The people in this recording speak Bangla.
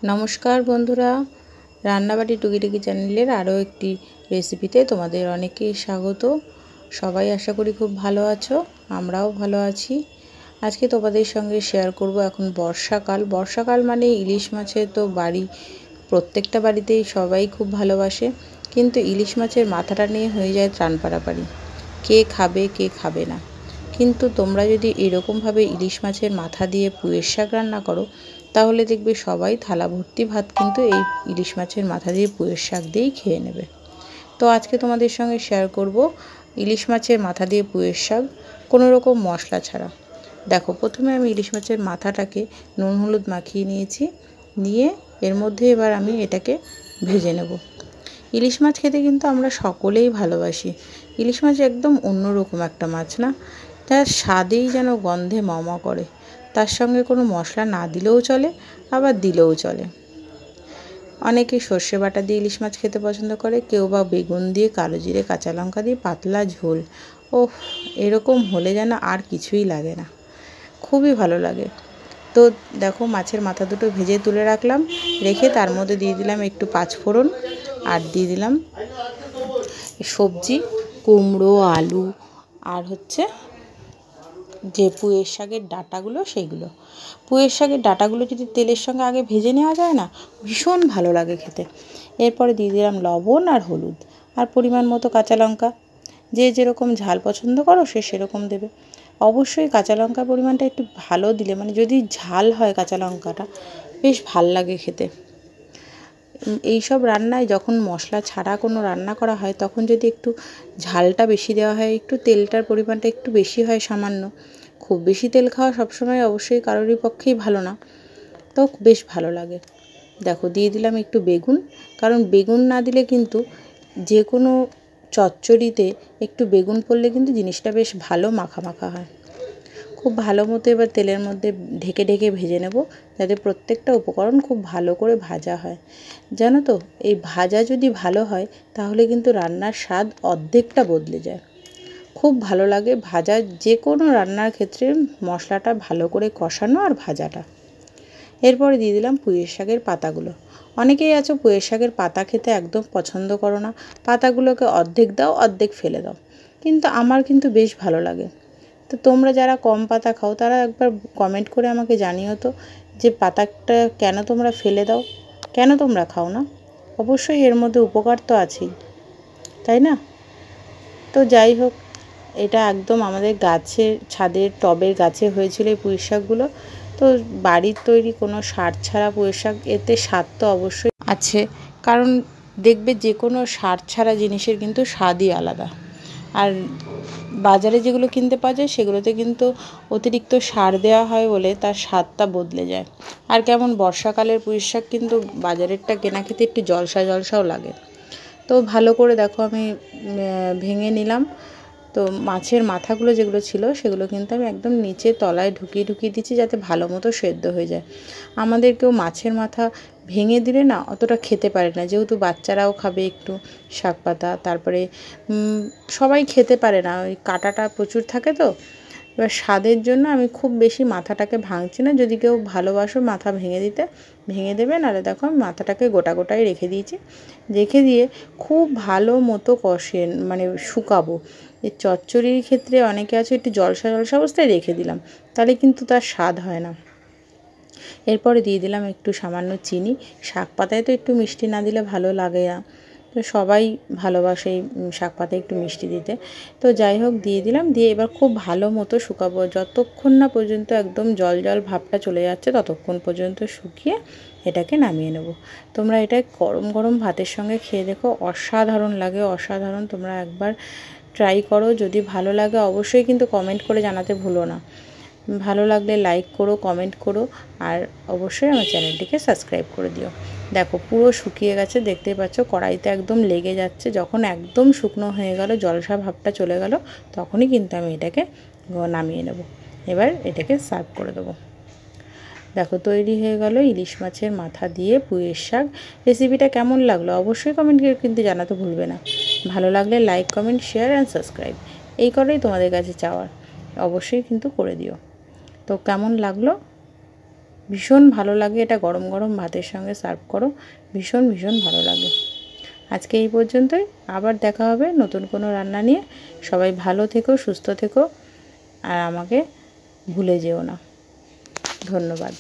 নমস্কার বন্ধুরা, রান্নাবাড়ি টুকিটাকি চ্যানেলের আরও একটি রেসিপিতে তোমাদের অনেকে স্বাগত। সবাই আশা করি খুব ভালো আছো, আমরাও ভালো আছি। আজকে তোমাদের সঙ্গে শেয়ার করব, এখন বর্ষাকাল মানে ইলিশ মাছের তো প্রত্যেকটা বাড়িতেই সবাই খুব ভালোবাসে, কিন্তু ইলিশ মাছের মাথাটা নিয়ে হয়ে যায় ত্রাণ পারাপারি, কে খাবে কে খাবে না। কিন্তু তোমরা যদি এরকমভাবে ইলিশ মাছের মাথা দিয়ে পুঁইয়ের শাক রান্না করো, তাহলে দেখবে সবাই থালা ভর্তি ভাত কিন্তু এই ইলিশ মাছের মাথা দিয়ে পুঁইয়ের শাক দিয়েই খেয়ে নেবে। তো আজকে তোমাদের সঙ্গে শেয়ার করব ইলিশ মাছের মাথা দিয়ে পুঁইয়ের শাক, কোনো রকম মশলা ছাড়া। দেখো, প্রথমে আমি ইলিশ মাছের মাথাটাকে নুন হলুদ মাখিয়ে নিয়ে এর মধ্যে এবার আমি এটাকে ভেজে নেব। ইলিশ মাছ খেতে কিন্তু আমরা সকলেই ভালোবাসি। ইলিশ মাছ একদম অন্যরকম একটা মাছ না, তার স্বাদেই যেন গন্ধে মামা করে। তার সঙ্গে কোনো মশলা না দিলেও চলে, আবার দিলেও চলে। অনেকে সর্ষে বাটা দিয়ে ইলিশ মাছ খেতে পছন্দ করে, কেউ বা বেগুন দিয়ে, কালো জিরে, কাঁচা লঙ্কা দিয়ে পাতলা ঝোল। এরকম হলে যেন আর কিছুই লাগে না, খুবই ভালো লাগে। তো দেখো, মাছের মাথা দুটো ভেজে তুলে রাখলাম, রেখে তার মধ্যে দিয়ে দিলাম একটু পাঁচফোড়ন, আর দিয়ে দিলাম সবজি, কুমড়ো, আলু, আর যে পুঁইয়ের শাকের ডাঁটাগুলো, সেইগুলো। পুঁইয়ের শাকের ডাঁটাগুলো যদি তেলের সঙ্গে আগে ভেজে নেওয়া যায় না, ভীষণ ভালো লাগে খেতে। এরপরে দিয়ে দিলাম লবণ আর হলুদ, আর পরিমাণ মতো কাঁচা লঙ্কা। যে যেরকম ঝাল পছন্দ করো সে সেরকম দেবে। অবশ্যই কাঁচা লঙ্কার পরিমাণটা একটু ভালো দিলে, মানে যদি ঝাল হয় কাঁচা লঙ্কাটা, বেশ ভাল লাগে খেতে। এইসব রান্নায় যখন মশলা ছাড়া কোনো রান্না করা হয়, তখন যদি একটু ঝালটা বেশি দেওয়া হয়, একটু তেলটার পরিমাণটা একটু বেশি হয় সামান্য, খুব বেশি তেল খাওয়া সবসময় অবশ্যই কারোরই পক্ষেই ভালো না, তো বেশ ভালো লাগে। দেখো, দিয়ে দিলাম একটু বেগুন, কারণ বেগুন না দিলে কিন্তু যে কোনো চচ্চড়িতে একটু বেগুন পড়লে কিন্তু জিনিসটা বেশ ভালো মাখা মাখা হয়। খুব ভালো মতো এবার তেলের মধ্যে ঢেকে ঢেকে ভেজে নেব, যাতে প্রত্যেকটা উপকরণ খুব ভালো করে ভাজা হয়। জানো তো, এই ভাজা যদি ভালো হয় তাহলে কিন্তু রান্নার স্বাদ অর্ধেকটা বদলে যায়। খুব ভালো লাগে ভাজা, যে কোনো রান্নার ক্ষেত্রে মশলাটা ভালো করে কষানো আর ভাজাটা। এরপরে দিয়ে দিলাম পুঁইয়ের শাকের পাতাগুলো। অনেকেই আছো পুঁইয়ের শাকের পাতা খেতে একদম পছন্দ করো না, পাতাগুলোকে অর্ধেক দাও অর্ধেক ফেলে দাও, কিন্তু আমার কিন্তু বেশ ভালো লাগে। তো তোমরা যারা কম পাতা খাও, তারা একবার কমেন্ট করে আমাকে জানিও তো, যে পাতাটা কেন তোমরা ফেলে দাও, কেন তোমরা খাও না। অবশ্যই এর মধ্যে উপকার তো আছেই, তাই না? তো যাই হোক, এটা একদম আমাদের গাছের ছাদের টবের গাছে হয়েছিল এই পুঁই শাকগুলো। তো বাড়ির তৈরি কোনো সার ছাড়া পুঁই শাক, এতে স্বাদ তো অবশ্যই আছে, কারণ দেখবে যে কোনো সার ছাড়া জিনিসের কিন্তু স্বাদই আলাদা। আর বাজারে যেগুলো কিনতে পাওয়া যায় সেগুলোতে কিন্তু অতিরিক্ত সার দেওয়া হয় বলে তার স্বাদটা বদলে যায়। আর কেমন বর্ষাকালের পুঁই শাক কিন্তু বাজারেরটা কেনা খেতে একটু জলসাও লাগে। তো ভালো করে দেখো আমি ভেঙে নিলাম। তো মাছের মাথাগুলো যেগুলো ছিল সেগুলো কিন্তু আমি একদম নিচে তলায় ঢুকিয়ে দিচ্ছি, যাতে ভালো মতো সেদ্ধ হয়ে যায়। আমাদের কেউ মাছের মাথা ভেঙে দিলে না অতটা খেতে পারে না, যেহেতু বাচ্চারাও খাবে একটু শাক পাতা, তারপরে সবাই খেতে পারে না, ওই কাঁটাটা প্রচুর থাকে। তো এবার স্বাদের জন্য আমি খুব বেশি মাথাটাকে ভাঙছি না। যদি কেউ ভালোবাসো মাথা ভেঙে দেবে, নাহলে দেখো আমি মাথাটাকে গোটাই রেখে দিয়ে খুব ভালো মতো মানে শুকাবো। এই চচ্চড়ির ক্ষেত্রে অনেকে আছে একটু জলসা অবস্থায় রেখে দিলাম, তাহলে কিন্তু তার স্বাদ হয় না। এরপরে দিয়ে দিলাম একটু সামান্য চিনি। শাক পাতায় তো একটু মিষ্টি না দিলে ভালো লাগে না, তো সবাই ভালোবাসে এই শাক পাতায় একটু মিষ্টি দিতে। তো যাই হোক, দিয়ে দিলাম, দিয়ে এবার খুব ভালো মতো শুকাবো, যতক্ষণ না পর্যন্ত একদম জল ভাবটা চলে যাচ্ছে, ততক্ষণ পর্যন্ত শুকিয়ে এটাকে নামিয়ে নেব। তোমরা এটা গরম গরম ভাতের সঙ্গে খেয়ে দেখো, অসাধারণ লাগে, অসাধারণ। তোমরা একবার ট্রাই করো, যদি ভালো লাগে অবশ্যই কিন্তু কমেন্ট করে জানাতে ভুলো না। ভালো লাগলে লাইক করো, কমেন্ট করো, আর অবশ্যই আমার চ্যানেলটিকে সাবস্ক্রাইব করে দিও। দেখো, পুরো শুকিয়ে গেছে, দেখতেই পাচ্ছ কড়াইতে একদম লেগে যাচ্ছে। যখন একদম শুকনো হয়ে গেল, জলসা ভাবটা চলে গেল, তখনই কিন্তু আমি এটাকে নামিয়ে নেব। এবার এটাকে সার্ভ করে দেবো। দেখো, তৈরি হয়ে গেল ইলিশ মাছের মাথা দিয়ে পুঁইয়ের শাক। রেসিপিটা কেমন লাগলো অবশ্যই কমেন্ট করে কিন্তু জানাতে ভুলবে না। ভালো লাগলে like, comment, share and subscribe, এই করেই তোমাদের কাছে চাওয়ার, অবশ্যই কিন্তু করে দিও। তো কেমন লাগলো ভীষণ ভালো লাগে। এটা গরম গরম ভাতের সঙ্গে সার্ভ করো, ভীষণ ভীষণ ভালো লাগে। আজকে এই পর্যন্তই, আবার দেখা হবে নতুন কোনো রান্না নিয়ে। সবাই ভালো থেকো, সুস্থ থেকো, আর আমাকে ভুলে যেও না। ধন্যবাদ।